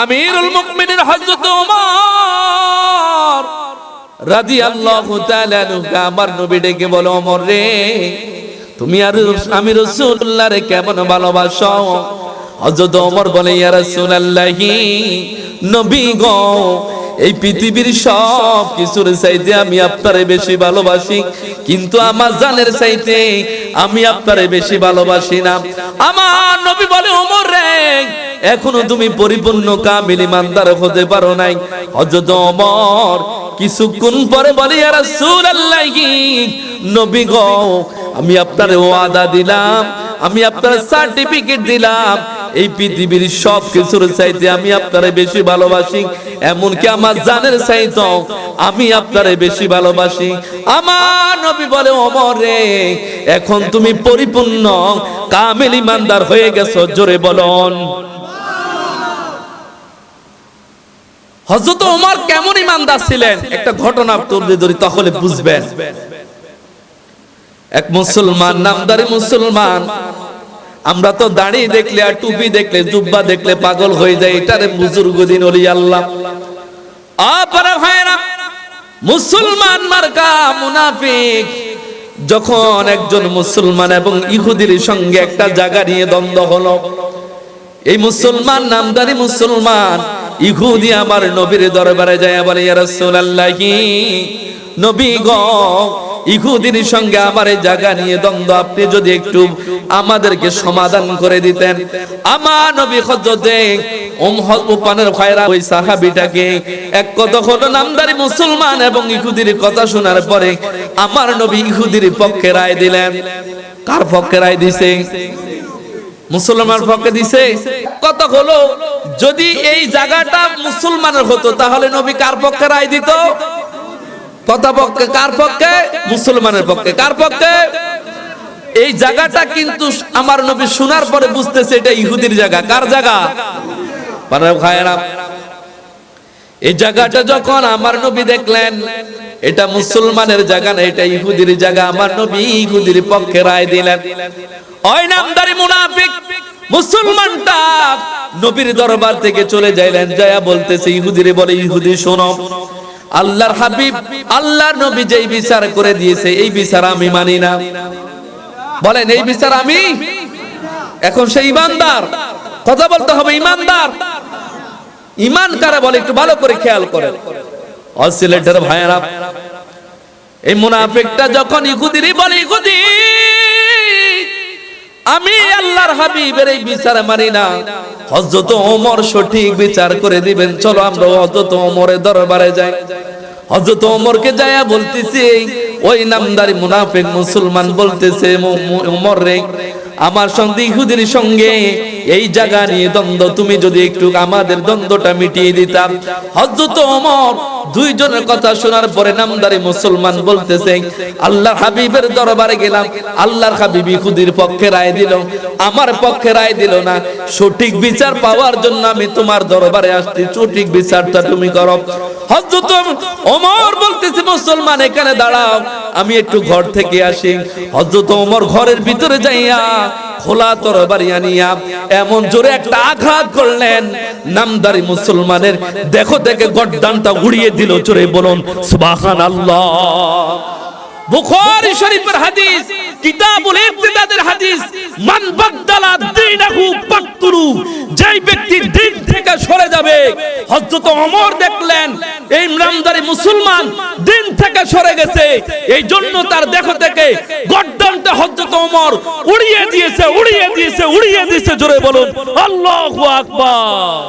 আমিরুল মুমিনিন হযরত ওমর রাদিয়াল্লাহু তাআলা আনহু আমার নবী ডেকে বলে, ওমর রে, তুমি আর আমি রাসূলুল্লাহরে কেমন ভালোবাসো? হযরত ওমর বলে, ইয়া রাসূলুল্লাহি, নবী গো, এই পৃথিবীর সব কিছুর চাইতে আমি আপনারে বেশি ভালোবাসি, কিন্তু আমার জানের চাইতে আমি আপনারে বেশি ভালোবাসি না। আমার নবী বলে, ওমর রে, এখনো তুমি পরিপূর্ণ কামিল ইমানদার হতে পারো নাই। হযরত ওমর কিছুক্ষণ পরে বলে, ইয়া রাসূলুল্লাহি, নবী গো, আমি আপনারে ওয়াদা দিলাম, আমি আপনার সার্টিফিকেট দিলাম, এই পৃথিবীর সব কিছুর চাইতে আমি আপনারে বেশি ভালোবাসি, এমনকি আমার জানের চাইতেও আমি আপনারে বেশি ভালোবাসি। আমার নবী বলে, ওমর রে, এখন তুমি পরিপূর্ণ কামিল ইমানদার হয়ে গেছো, জোরে বলুন। হযরত ওমর কেমন ইমানদার ছিলেন একটা ঘটনা তুলে ধরি, তাহলে বুঝবেন। এক মুসলমান, নামদারি মুসলমান, আমরা তো দাড়ি দেখলে আর টুপি দেখলে জুব্বা দেখলে পাগল হয়ে যায়, এটারে বুজুর্গদিন ওলি আল্লাহ। আপনারা ভাইরা, মুসলমান মার্কা মুনাফিক যখন একজন মুসলমান এবং ইহুদির সঙ্গে একটা জায়গা নিয়ে দ্বন্দ্ব হলো, এই মুসলমান, নামদারি মুসলমান, ইহুদি আমার নবীর দরবারে যায় বলে, ইয়া রাসূলুল্লাহি, নবী গো, ইহুদির সঙ্গে আমার এই জায়গা নিয়ে দ্বন্দ্ব, আপনি যদি একটু আমাদেরকে সমাধান করে দিতেন। আমার নবী হযরতে ওমর খায়রা ওই সাহাবীটাকে এক কথা হলো, নামদারি মুসলমান এবং ইহুদির কথা শোনার পরে আমার নবী ইহুদির পক্ষে রায় দিলেন। কার পক্ষে রায় দিছে? মুসলমানের পক্ষে দিছে। কথা হলো, যদি এই জায়গাটা মুসলমানের হতো তাহলে নবী কার পক্ষে রায় দিত? কথা পক্ষে। কার পক্ষে? মুসলমানের পক্ষে। কার পক্ষে? এই জায়গাটা কিন্তু আমার নবী শোনার পরে বুঝতেছে এটা ইহুদির জায়গা। কার জায়গা? এই জায়গাটা যখন আমার নবী দেখলেন এটা মুসলমানের জায়গা না, এটা ইহুদির জায়গা, আমার নবী ইহুদির পক্ষে রায় দিলেন। ওই নামদারি মুনাফিক মুসলমানটা নবীর দরবার থেকে চলে যাইলেন, যায়া বলতেছে ইহুদিরে, বলে, ইহুদি শোনো, আল্লাহর হাবিব, আল্লাহর নবী যেই বিচার করে দিয়েছে এই বিচার আমি মানি না। বলেন, এই বিচার আমি? এখন সে ইমানদার, কথা বলতে হবে, ইমানদার। ইমান কারা বলে একটু ভালো করে খেয়াল করেন। অসিলেটর ভাইরা, এই মুনাফিকটা যখন ইহুদিরই বলে, ইহুদি, আমি আল্লাহর হাবিবের এই বিচার মানি না, হযরত ওমর সঠিক বিচার করে দিবেন, চলো আমরা হযরত ওমরের দরবারে যাই। হযরত ওমরকে যায়া বলতেছে, ওই নামদারি মুনাফিক মুসলমান বলতেছে, ওমর রে, আমার সঙ্গে ইহুদির সঙ্গে এই জায়গা নিয়ে দ্বন্দ্ব, তুমি যদি একটু আমাদের দ্বন্দ্বটা মিটিয়ে দিতাম। হযরত ওমর দুইজনের কথা শোনার পরে নামদারি মুসলমান বলতেছে, আল্লাহর হাবিবের দরবারে গেলাম, আল্লাহর হাবিব ইহুদির পক্ষে রায় দিল, আমার পক্ষে রায় দিল না। সঠিক বিচার পাওয়ার জন্য আমি তোমার দরবারে আসছি, সঠিক বিচারটা তুমি করো। হযরত ওমর বলতেছে, মুসলমান এখানে দাঁড়াও, আমি একটু ঘর থেকে আসি। হযরত ওমর ঘরের ভিতরে যাইয়া খোলা তরবারি আনিয়া এমন জোরে একটা আঘাত করলেন, নামদারি মুসলমানের দেখো থেকে গর্দানটা উড়িয়ে দিল। জোরে বলুন সুবহানাল্লাহ। বুখারী শরীফের হাদিস, কিতাবুল ইবতিদাদের হাদিস, মান বাদদালা দীনাহু ফাকতুলু, যেই ব্যক্তি দিন থেকে সরে যাবে, হযরত ওমর দেখলেন এই নামদারি মুসলমান দিন থেকে সরে গেছে, এই জন্য তার দেখো থেকে গর্দানটা হযরত ওমর উড়িয়ে দিয়েছে, উড়িয়ে দিয়েছে, উড়িয়ে দিয়েছে। জোরে বলুন আল্লাহু আকবার।